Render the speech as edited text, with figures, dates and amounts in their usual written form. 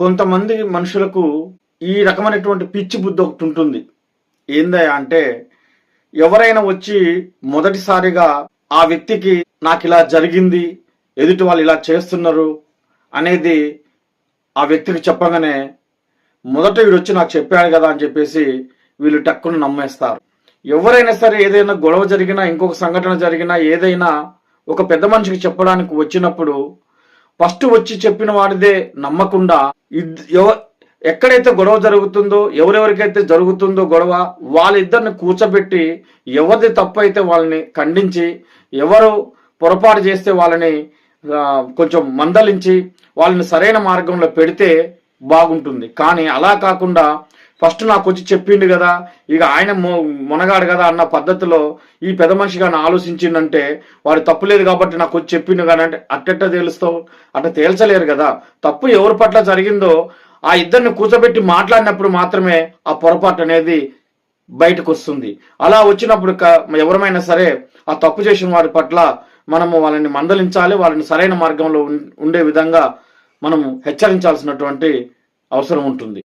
కొంతమంది మనుషులకు ఈ రకమైనటువంటి పిచ్చి బుద్ధి ఒకటి ఉంటుంది. ఏందయ్యా అంటే, ఎవరైనా వచ్చి మొదటిసారిగా ఆ వ్యక్తికి నాకిలా జరిగింది, ఎదుటి వాళ్ళు ఇలా చేస్తున్నారు అనేది ఆ వ్యక్తికి చెప్పగానే, మొదట వీడొచ్చి నాకు చెప్పాడు కదా అని చెప్పేసి వీళ్ళు టక్కున నమ్మేస్తారు. ఎవరైనా సరే ఏదైనా గొడవ జరిగినా, ఇంకొక సంఘటన జరిగినా, ఏదైనా ఒక పెద్ద మనిషికి చెప్పడానికి వచ్చినప్పుడు ఫస్ట్ వచ్చి చెప్పిన వాడిదే నమ్మకుండా ఎక్కడైతే గొడవ జరుగుతుందో, ఎవరెవరికైతే జరుగుతుందో గొడవ, వాళ్ళిద్దరిని కూర్చోబెట్టి ఎవరిది తప్పు అయితే వాళ్ళని ఖండించి, ఎవరు పొరపాటు చేస్తే వాళ్ళని కొంచెం మందలించి వాళ్ళని సరైన మార్గంలో పెడితే బాగుంటుంది. కానీ అలా కాకుండా ఫస్ట్ నాకు వచ్చి చెప్పిండు కదా, ఇక ఆయన మునగాడు కదా అన్న పద్ధతిలో ఈ పెద్ద మనిషి కానీ ఆలోచించిందంటే వాడు తప్పు లేదు కాబట్టి నాకు వచ్చి చెప్పిండు కానీ అంటే అట్టెట్ట తేలుస్తావు? అట్ట తేల్చలేరు కదా. తప్పు ఎవరి పట్ల జరిగిందో ఆ ఇద్దరిని కూర్చోబెట్టి మాట్లాడినప్పుడు మాత్రమే ఆ పొరపాటు అనేది బయటకు వస్తుంది. అలా వచ్చినప్పుడు ఎవరమైనా సరే ఆ తప్పు చేసిన వారి పట్ల మనము వాళ్ళని మందలించాలి, వాళ్ళని సరైన మార్గంలో ఉండే విధంగా మనము హెచ్చరించాల్సినటువంటి అవసరం ఉంటుంది.